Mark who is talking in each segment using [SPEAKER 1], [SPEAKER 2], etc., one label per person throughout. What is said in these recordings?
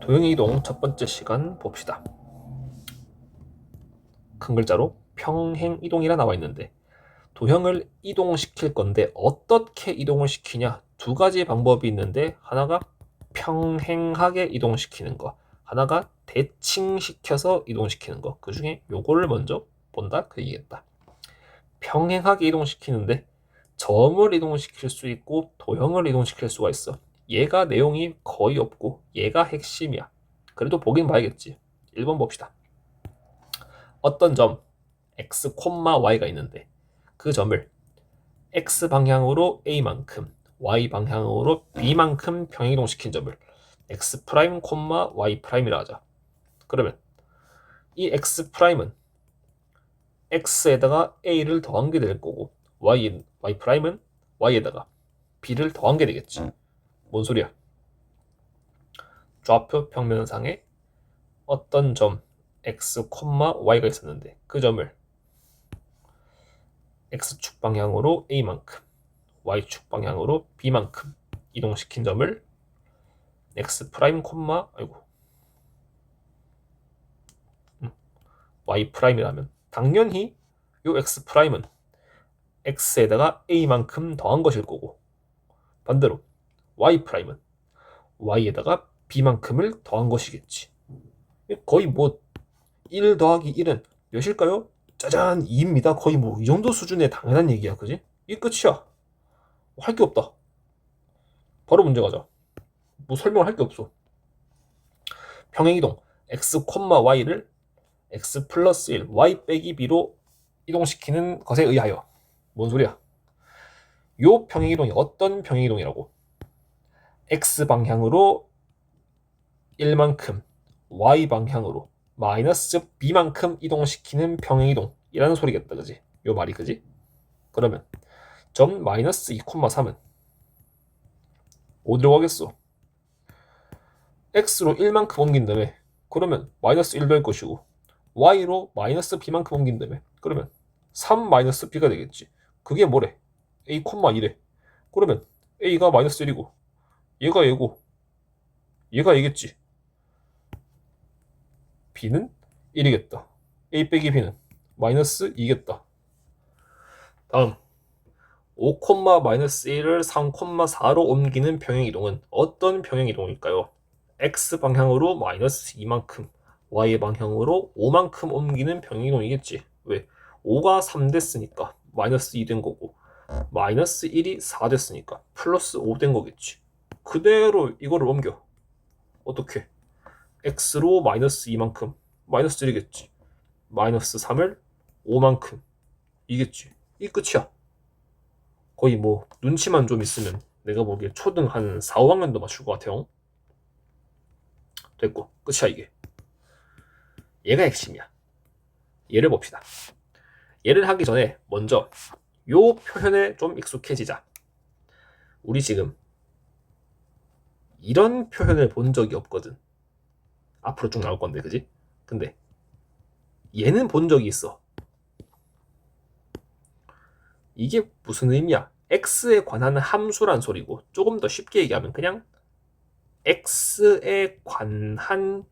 [SPEAKER 1] 도형이동 첫 번째 시간 봅시다. 큰 글자로 평행이동이라 나와 있는데 도형을 이동시킬 건데 어떻게 이동을 시키냐? 두 가지 방법이 있는데 하나가 평행하게 이동시키는 거, 하나가 대칭시켜서 이동시키는 거. 그 중에 요거를 먼저 본다 그 얘기겠다. 평행하게 이동시키는데 점을 이동시킬 수 있고 도형을 이동시킬 수가 있어. 얘가 내용이 거의 없고 얘가 핵심이야. 그래도 보긴 봐야겠지. 1번 봅시다. 어떤 점 x, y가 있는데 그 점을 x 방향으로 a만큼 y 방향으로 b만큼 평행이동시킨 점을 x', y'이라 하자. 그러면 이 x'은 x에다가 a를 더한 게 될 거고 y'은 y에다가 b를 더한 게 되겠지. 뭔 소리야? 좌표 평면상에 어떤 점 x, y가 있었는데 그 점을 x축 방향으로 a만큼 y축 방향으로 b만큼 이동시킨 점을 x', y'이라면 당연히 요 x'은 x에다가 a만큼 더한 것일 거고 반대로 y'은 y에다가 b만큼을 더한 것이겠지. 거의 뭐 1 더하기 1은 몇일까요? 짜잔 2입니다. 거의 뭐 이 정도 수준의 당연한 얘기야. 그지? 이게 끝이야. 할 게 없다. 바로 문제 가자. 뭐 설명을 할 게 없어. 평행이동 x, y를 x 플러스 1, y 빼기 b로 이동시키는 것에 의하여. 뭔 소리야? 요 평행이동이 어떤 평행이동이라고? x 방향으로 1만큼, y 방향으로 마이너스 b만큼 이동시키는 평행이동이라는 소리겠다. 그지? 요 말이 그지? 그러면 점 마이너스 2,3은 어디로 가겠어? x로 1만큼 옮긴다며. 그러면 마이너스 1 될 것이고 y로 마이너스 b만큼 옮긴다며. 그러면 3 마이너스 b가 되겠지. 그게 뭐래? a, 2래. 그러면 a가 마이너스 1이고 얘가 얘고 얘가 얘겠지. b는 1이겠다. a 빼기 b는 마이너스 2겠다. 다음 5, 마이너스 1을 3, 4로 옮기는 평행이동은 어떤 평행이동일까요? x 방향으로 마이너스 2만큼 y 방향으로 5만큼 옮기는 평행이동이겠지. 왜? 5가 3 됐으니까 마이너스 2 된 거고 마이너스 1이 4 됐으니까 플러스 5 된 거겠지. 그대로 이거를 옮겨. 어떻게? x로 마이너스 2만큼 마이너스 1이겠지. 마이너스 3을 5만큼 이겠지. 이 끝이야. 거의 뭐 눈치만 좀 있으면 내가 보기에 초등 한 4, 5학년도 맞출 것 같아요. 됐고 끝이야 이게. 얘가 핵심이야. 얘를 봅시다. 얘를 하기 전에 먼저 요 표현에 좀 익숙해지자. 우리 지금 이런 표현을 본 적이 없거든. 앞으로 쭉 나올 건데 그지? 근데 얘는 본 적이 있어. 이게 무슨 의미야? x에 관한 함수란 소리고 조금 더 쉽게 얘기하면 그냥 x에 관한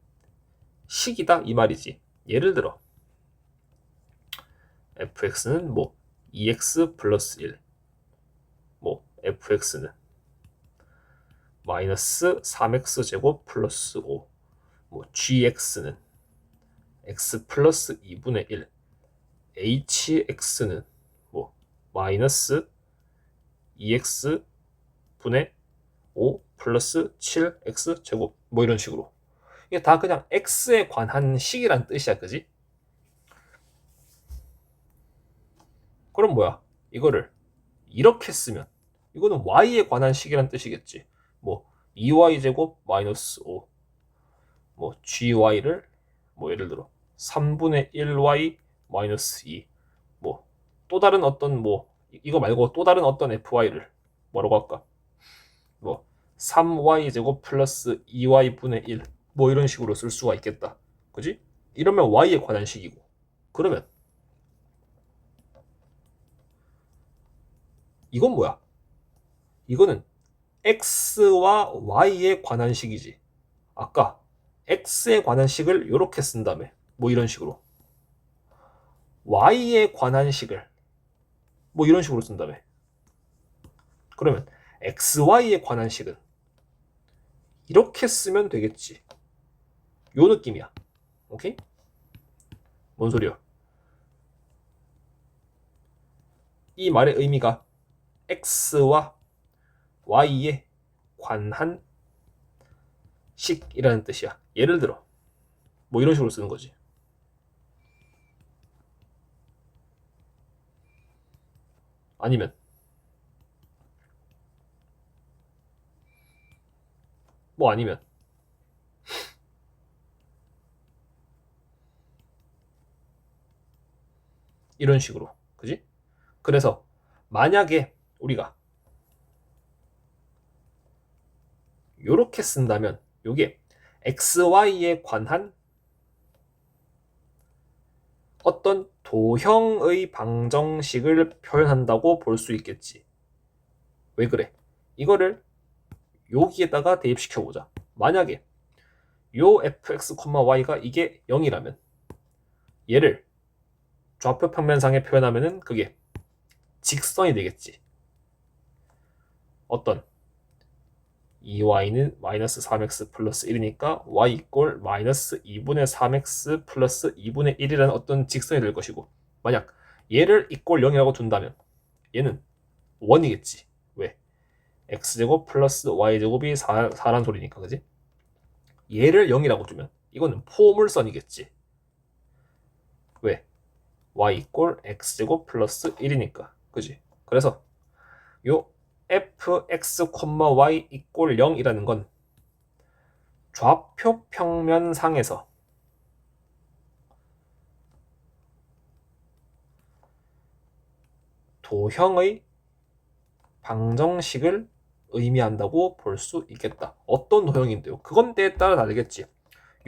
[SPEAKER 1] 식이다 이 말이지. 예를 들어 fx는 뭐 2x 플러스 1, 뭐 fx는 마이너스 3x 제곱 플러스 5, 뭐 gx는 x 플러스 2분의 1, hx는 뭐 마이너스 2x 분의 5 플러스 7x 제곱 뭐 이런 식으로. 이게 다 그냥 x에 관한 식이란 뜻이야. 그지? 그럼 뭐야? 이거를 이렇게 쓰면 이거는 y에 관한 식이란 뜻이겠지. 뭐 2y 제곱 마이너스 5, 뭐 gy를 뭐 예를 들어 3분의 1y 마이너스 2, 뭐 또 다른 어떤 뭐 이거 말고 또 다른 어떤 fy를 뭐라고 할까? 뭐 3y 제곱 플러스 2y 분의 1, 뭐 이런 식으로 쓸 수가 있겠다. 그지? 이러면 y에 관한 식이고. 그러면 이건 뭐야? 이거는 x와 y에 관한 식이지. 아까 x에 관한 식을 이렇게 쓴 다음에 뭐 이런 식으로 y에 관한 식을 뭐 이런 식으로 쓴 다음에 그러면 xy에 관한 식은 이렇게 쓰면 되겠지. 요 느낌이야. 오케이? 뭔 소리야? 이 말의 의미가 x와 y에 관한 식이라는 뜻이야. 예를 들어 뭐 이런 식으로 쓰는 거지. 아니면 아니면 이런 식으로. 그지? 그래서 만약에 우리가 요렇게 쓴다면 요게 xy에 관한 어떤 도형의 방정식을 표현한다고 볼 수 있겠지. 왜 그래? 이거를 여기에다가 대입시켜보자. 만약에 요 fx, y가 이게 0이라면 얘를 좌표 평면상에 표현하면은 그게 직선이 되겠지. 어떤 2y는 마이너스 3x 플러스 1이니까 y 이꼴 마이너스 2분의 3x 플러스 2분의 1이라는 어떤 직선이 될 것이고, 만약 얘를 이꼴 0이라고 둔다면 얘는 1이겠지. 왜? x제곱 플러스 y제곱이 4란 소리니까. 그지? 얘를 0이라고 두면 이거는 포물선이겠지. 왜? y 이꼴 x제곱 플러스 1이니까. 그지? 그래서 요 fx, y 이꼴 0이라는 건 좌표 평면상에서 도형의 방정식을 의미한다고 볼 수 있겠다. 어떤 도형인데요? 그건 때에 따라 다르겠지.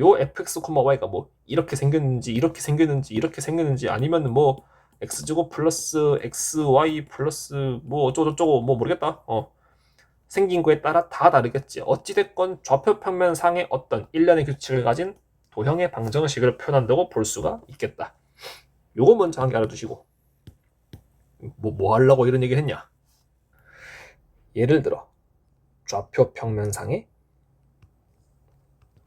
[SPEAKER 1] 요 fx, y가 뭐 이렇게 생겼는지 이렇게 생겼는지 이렇게 생겼는지 아니면 뭐 x제곱 플러스 xy 플러스 뭐 어쩌고저쩌고 뭐 모르겠다. 생긴 거에 따라 다 다르겠지. 어찌됐건 좌표 평면상의 어떤 일련의 규칙을 가진 도형의 방정식을 표현한다고 볼 수가 있겠다. 요거 먼저 한 개 알아두시고 뭐 하려고 이런 얘기를 했냐. 예를 들어 좌표 평면상에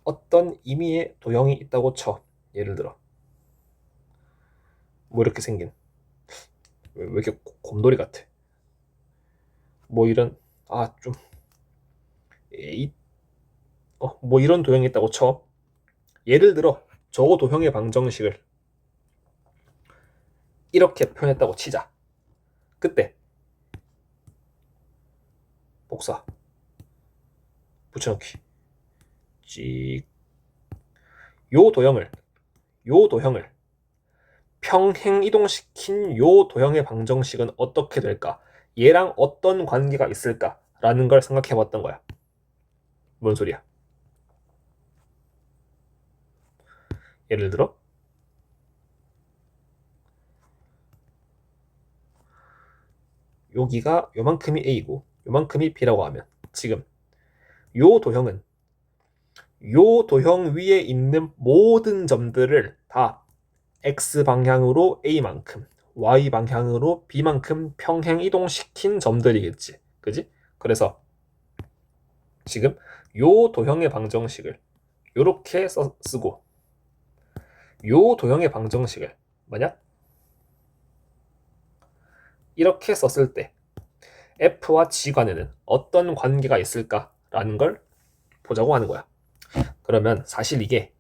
[SPEAKER 1] 어떤 의미의 도형이 있다고 쳐. 예를 들어 뭐 이렇게 생긴 왜 이렇게 곰돌이 같아. 뭐 이런 좀 뭐 이런 도형이 있다고 쳐. 예를 들어 저 도형의 방정식을 이렇게 표현했다고 치자. 그때 복사 붙여넣기 찍 요 도형을 평행 이동시킨 요 도형의 방정식은 어떻게 될까? 얘랑 어떤 관계가 있을까? 라는 걸 생각해 봤던 거야. 뭔 소리야? 예를 들어 여기가 요만큼이 A고 요만큼이 B라고 하면 지금 요 도형은 요 도형 위에 있는 모든 점들을 다 X방향으로 A만큼 Y방향으로 B만큼 평행 이동시킨 점들이겠지. 그지? 그래서 지금 요 도형의 방정식을 요렇게 쓰고 요 도형의 방정식을 만약 이렇게 썼을 때 F와 G 간에는 어떤 관계가 있을까라는 걸 보자고 하는 거야. 그러면 사실 이게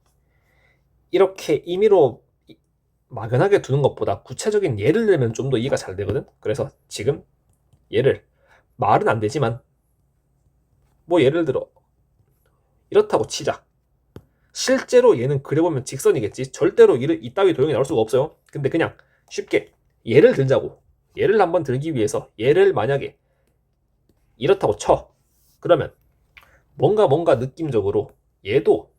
[SPEAKER 1] 이렇게 임의로 막연하게 두는 것보다 구체적인 예를 들면 좀 더 이해가 잘 되거든. 그래서 지금 얘를 말은 안 되지만 뭐 예를 들어 이렇다고 치자. 실제로 얘는 그려보면 직선이겠지. 절대로 이따위 도형이 나올 수가 없어요. 근데 그냥 쉽게 예를 들자고. 예를 한번 들기 위해서 얘를 만약에 이렇다고 쳐. 그러면 뭔가 느낌적으로 얘도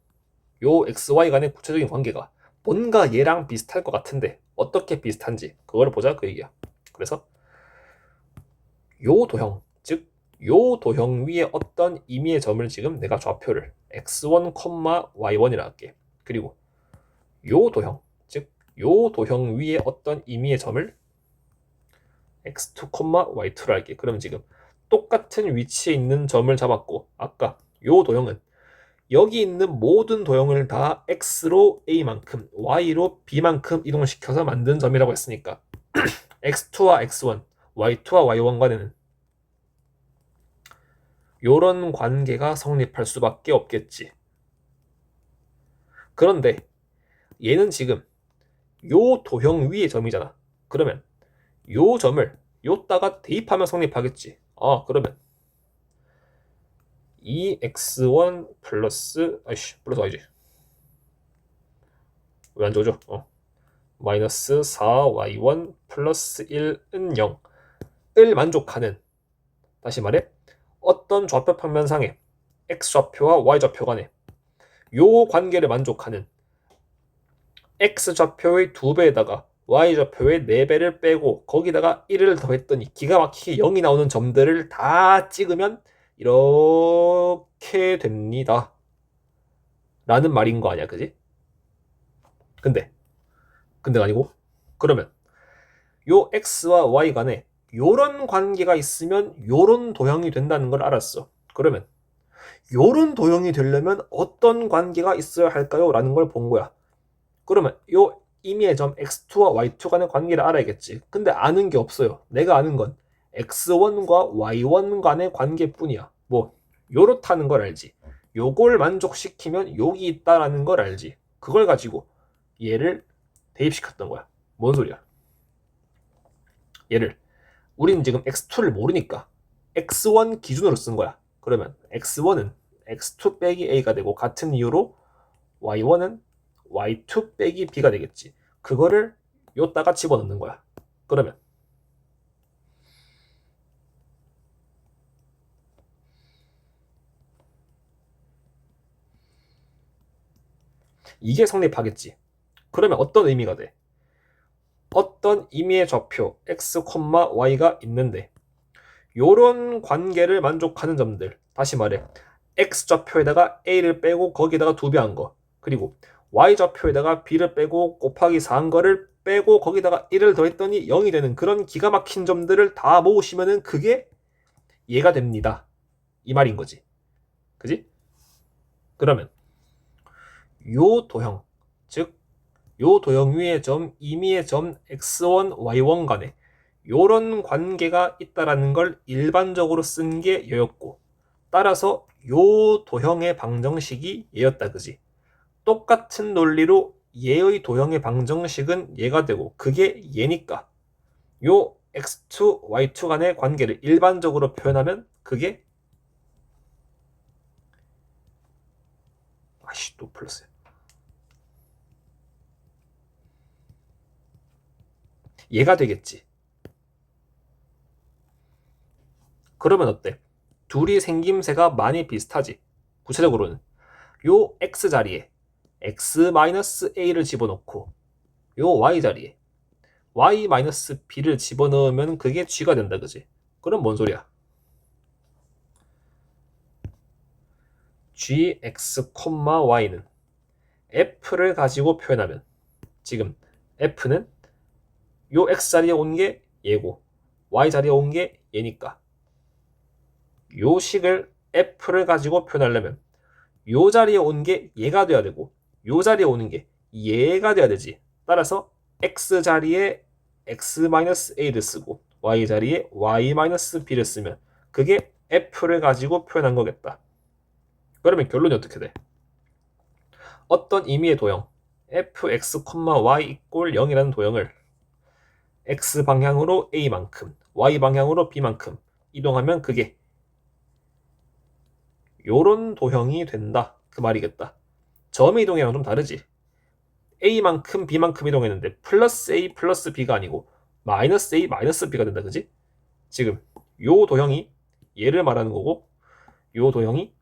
[SPEAKER 1] 요 XY 간의 구체적인 관계가 뭔가 얘랑 비슷할 것 같은데 어떻게 비슷한지 그걸 보자 그 얘기야. 그래서 요 도형, 즉 요 도형 위에 어떤 임의의 점을 지금 내가 좌표를 x1, y1이라 할게. 그리고 요 도형, 즉 요 도형 위에 어떤 임의의 점을 x2, y2라 할게. 그럼 지금 똑같은 위치에 있는 점을 잡았고, 아까 요 도형은 여기 있는 모든 도형을 다 x로 a만큼, y로 b만큼 이동시켜서 만든 점이라고 했으니까 x2와 x1, y2와 y1 간에는 요런 관계가 성립할 수밖에 없겠지. 그런데 얘는 지금 요 도형 위의 점이잖아. 그러면 요 점을 요따가 대입하면 성립하겠지. 그러면 2x1 플러스 플러스 y지. 왜 안 좋죠? 마이너스 4y1 플러스 1은 0을 만족하는, 다시 말해 어떤 좌표 평면상에 x좌표와 y좌표 간에 요 관계를 만족하는 x좌표의 2배에다가 y좌표의 4배를 빼고 거기다가 1을 더했더니 기가 막히게 0이 나오는 점들을 다 찍으면 이렇게 됩니다 라는 말인 거 아니야, 그지? 근데가 아니고, 그러면 요 x와 y 간에 요런 관계가 있으면 요런 도형이 된다는 걸 알았어. 그러면 요런 도형이 되려면 어떤 관계가 있어야 할까요? 라는 걸 본 거야. 그러면 요 임의의 점 x2와 y2 간의 관계를 알아야겠지. 근데 아는 게 없어요. 내가 아는 건 x1과 y1 간의 관계뿐이야. 뭐 요렇다는 걸 알지. 요걸 만족시키면 여기 있다라는 걸 알지. 그걸 가지고 얘를 대입시켰던 거야. 뭔 소리야? 얘를 우리는 지금 x2를 모르니까 x1 기준으로 쓴 거야. 그러면 x1은 x2 빼기 a가 되고, 같은 이유로 y1은 y2 빼기 b가 되겠지. 그거를 요따가 집어넣는 거야. 그러면 이게 성립하겠지. 그러면 어떤 의미가 돼? 어떤 임의의 좌표 x, y가 있는데 요런 관계를 만족하는 점들, 다시 말해 x좌표에다가 a를 빼고 거기다가 2배 한 거, 그리고 y좌표에다가 b를 빼고 곱하기 4 한 거를 빼고 거기다가 1을 더했더니 0이 되는 그런 기가 막힌 점들을 다 모으시면은 그게 얘가 됩니다, 이 말인 거지. 그지? 그러면 요 도형, 즉 요 도형 위의 점, 임의의 점 x1, y1 간에 요런 관계가 있다라는 걸 일반적으로 쓴 게 얘였고, 따라서 요 도형의 방정식이 얘였다, 그지? 똑같은 논리로 얘의 도형의 방정식은 얘가 되고 그게 얘니까 요 x2, y2 간의 관계를 일반적으로 표현하면 그게 또 플러스 얘가 되겠지. 그러면 어때? 둘이 생김새가 많이 비슷하지. 구체적으로는 요 x 자리에 x-a를 집어넣고 요 y 자리에 y-b를 집어넣으면 그게 g가 된다, 그지? 그럼 뭔 소리야? gx, y는 f를 가지고 표현하면 지금 f는 요 x 자리에 온 게 얘고 y 자리에 온 게 얘니까 요 식을 f를 가지고 표현하려면 요 자리에 온 게 얘가 돼야 되고 요 자리에 오는 게 얘가 돼야 되지. 따라서 x 자리에 x-a를 쓰고 y 자리에 y-b를 쓰면 그게 f를 가지고 표현한 거겠다. 그러면 결론이 어떻게 돼? 어떤 임의의 도형 fx, y 이꼴 0이라는 도형을 x 방향으로 a만큼, y 방향으로 b만큼 이동하면 그게 요런 도형이 된다, 그 말이겠다. 점의 이동이랑 좀 다르지. a만큼 b만큼 이동했는데 플러스 a 플러스 b가 아니고 마이너스 a 마이너스 b가 된다, 그지? 지금 요 도형이 얘를 말하는 거고 요 도형이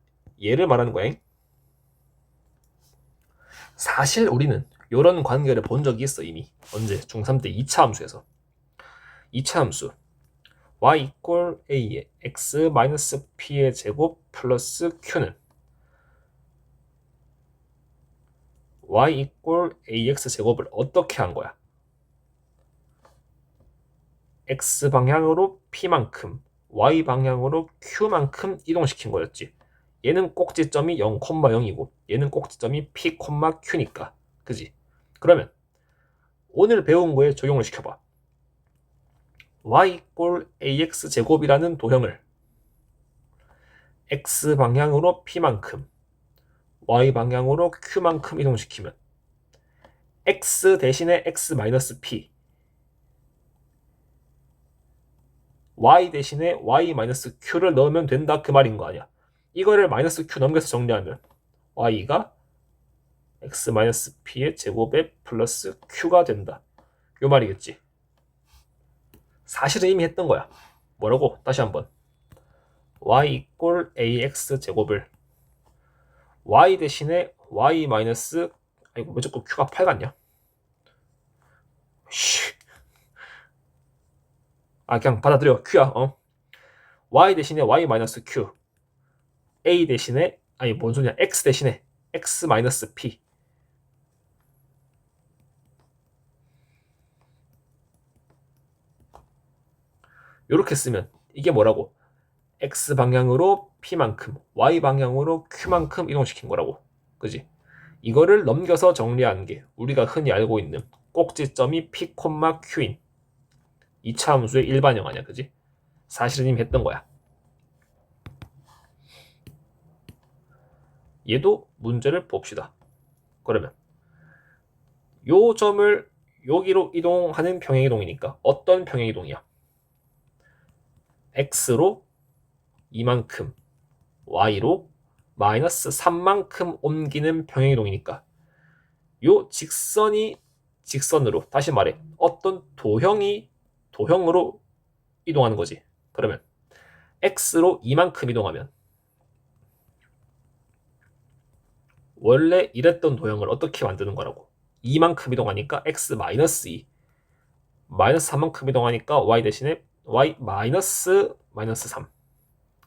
[SPEAKER 1] 얘를 말하는 거야. 사실 우리는 요런 관계를 본 적이 있어, 이미. 언제? 중3 때 2차 함수에서. 2차 함수 y 이꼴 a에 x 마이너스 p의 제곱 플러스 q는 y 이꼴 ax 제곱을 어떻게 한 거야? x 방향으로 p만큼, y 방향으로 q만큼 이동시킨 거였지. 얘는 꼭지점이 0,0이고 얘는 꼭지점이 p, q니까. 그지? 그러면 오늘 배운 거에 적용을 시켜봐. y 이꼴 ax 제곱이라는 도형을 x 방향으로 p만큼, y 방향으로 q만큼 이동시키면 x 대신에 x 마이너스 p, y 대신에 y 마이너스 q를 넣으면 된다 그 말인 거 아니야. 이거를 마이너스 q 넘겨서 정리하면 y가 x 마이너스 p의 제곱에 플러스 q가 된다. 요 말이겠지. 사실은 이미 했던 거야. 뭐라고? 다시 한번. y 이꼴 ax 제곱을 y 대신에 y 마이너스, 아이고 왜 자꾸 q가 8 같냐? 그냥 받아들여. q야. y 대신에 y 마이너스 q, a 대신에, 뭔 소리야, x 대신에 x 마이너스 p, 요렇게 쓰면 이게 뭐라고? x 방향으로 p만큼, y 방향으로 q만큼 이동시킨 거라고. 그지? 이거를 넘겨서 정리하는 게 우리가 흔히 알고 있는 꼭지점이 p, q인 2차 함수의 일반형 아니야. 그지? 사실은 이미 했던 거야. 얘도 문제를 봅시다. 그러면 요 점을 여기로 이동하는 평행이동이니까 어떤 평행이동이야? x로 이만큼, y로 마이너스 3만큼 옮기는 평행이동이니까 요 직선이 직선으로, 다시 말해 어떤 도형이 도형으로 이동하는 거지. 그러면 x로 이만큼 이동하면 원래 이랬던 도형을 어떻게 만드는 거라고? 이만큼 이동하니까 x 마이너스 2, 마이너스 3만큼 이동하니까 y 대신에 y 마이너스 3.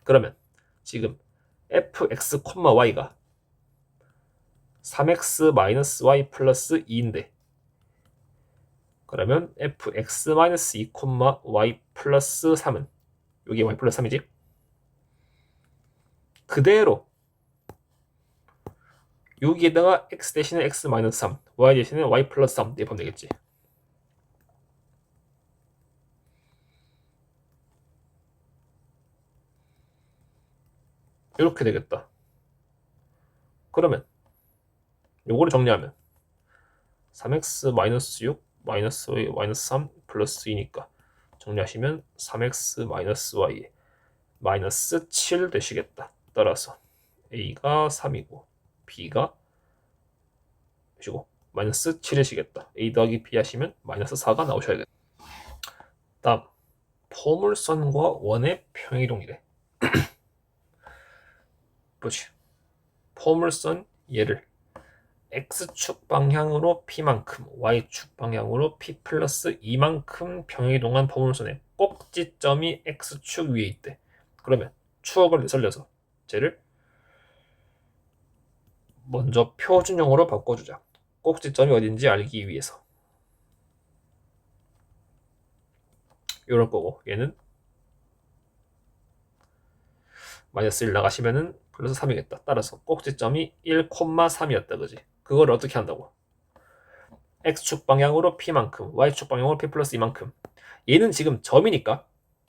[SPEAKER 1] 그러면 지금 fx, y가 3x 마이너스 y 플러스 2인데 그러면 fx 마이너스 2, y 플러스 3은 여기 y 플러스 3이지? 그대로 여기에다가 x 대신에 x 마이너스 3, y 대신에 y 플러스 3 대입하면 되겠지. 이렇게 되겠다. 그러면 요거를 정리하면 3x 마이너스 6 마이너스 y 마이너스 3 플러스 2니까 정리하시면 3x 마이너스 y 마이너스 7 되시겠다. 따라서 a가 3이고 b가 시고 마이너스 7이시겠다. a 더하기 b 하시면 마이너스 4가 나오셔야겠다. 다음 포물선과 원의 평이동이래. 보시. 포물선 얘를 x축 방향으로 p만큼, y축 방향으로 p 플러스 2만큼 평행이동한 포물선의 꼭지점이 x축 위에 있대. 그러면 추억을 되살려서 쟤를 먼저 표준형으로 바꿔주자. 꼭지점이 어딘지 알기 위해서. 이럴 거고 얘는 마이너스 1 나가시면은 플러스 3이겠다. 따라서 꼭지점이 1,3이었다. 그지? 그걸 어떻게 한다고? x축 방향으로 p만큼, y축 방향으로 p 플러스 2만큼. 얘는 지금 점이니까,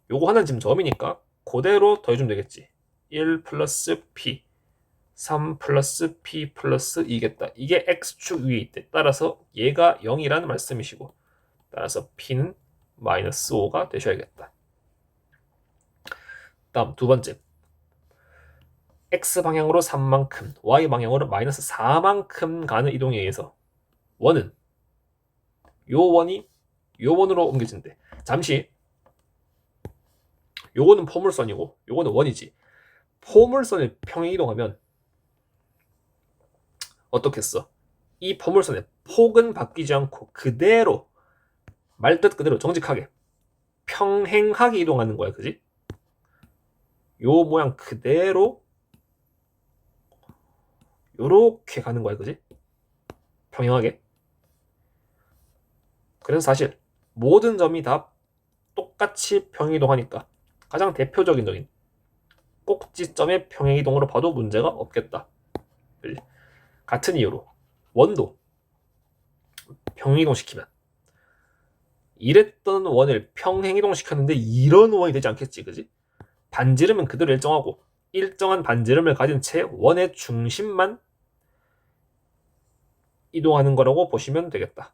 [SPEAKER 1] 요거 하나는 지금 점이니까 그대로 더해주면 되겠지. 1 플러스 p, 3 플러스 p 플러스 2겠다. 이게 x축 위에 있대. 따라서 얘가 0이라는 말씀이시고, 따라서 p는 마이너스 5가 되셔야겠다. 다음 두 번째. x방향으로 3만큼, y방향으로 마이너스 4만큼 가는 이동에 의해서 원은 요 원이 요 원으로 옮겨진대. 잠시 요거는 포물선이고 요거는 원이지. 포물선을 평행 이동하면 어떻겠어? 이 포물선의 폭은 바뀌지 않고 그대로 말뜻 그대로 정직하게 평행하게 이동하는 거야. 그지? 요 모양 그대로 요렇게 가는 거야. 그지? 평행하게. 그래서 사실 모든 점이 다 똑같이 평행이동하니까 가장 대표적인 점인 꼭지점의 평행이동으로 봐도 문제가 없겠다. 같은 이유로 원도 평행이동시키면 이랬던 원을 평행이동시켰는데 이런 원이 되지 않겠지, 그지? 반지름은 그대로 일정하고 일정한 반지름을 가진 채 원의 중심만 이동하는 거라고 보시면 되겠다.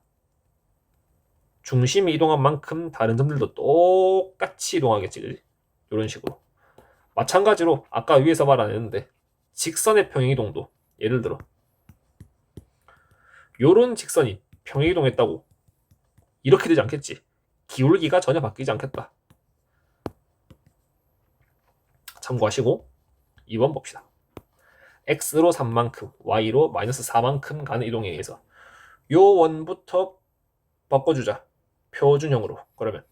[SPEAKER 1] 중심이 이동한 만큼 다른 점들도 똑같이 이동하겠지, 그지? 이런 식으로. 마찬가지로 아까 위에서 말 안 했는데 직선의 평행이동도 예를 들어 요런 직선이 평행이동했다고 이렇게 되지 않겠지. 기울기가 전혀 바뀌지 않겠다. 참고하시고 2번 봅시다. x로 3만큼, y로 마이너스 4만큼 가는 이동에 의해서 요 원부터 바꿔주자. 표준형으로. 그러면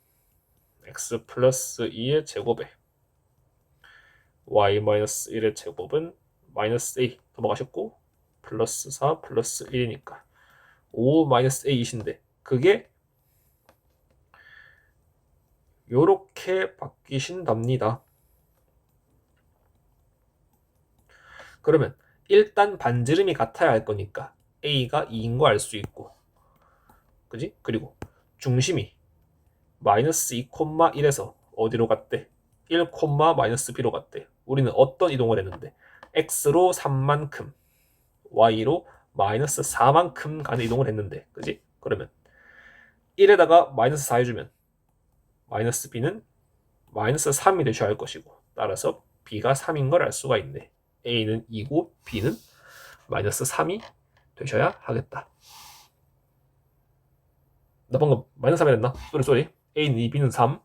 [SPEAKER 1] x 플러스 2의 제곱에 y 마이너스 1의 제곱은 마이너스 a 넘어가셨고 플러스 4 플러스 1이니까 5 마이너스 a이신데 그게 요렇게 바뀌신답니다. 그러면 일단 반지름이 같아야 할 거니까 a가 2인 거 알 수 있고, 그지? 그리고 중심이 마이너스 2,1에서 어디로 갔대? 1, 마이너스 b로 갔대. 우리는 어떤 이동을 했는데 x로 3만큼, y로 마이너스 4만큼 가는 이동을 했는데, 그지? 그러면 1에다가 마이너스 4 해주면 마이너스 b는 마이너스 3이 되셔야 할 것이고, 따라서 b가 3인 걸 알 수가 있네. a는 2고 b는 마이너스 3이 되셔야 하겠다. 나 방금 마이너스 3이 했나? 쏘리. a는 2, b는 3.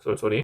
[SPEAKER 1] 쏘리.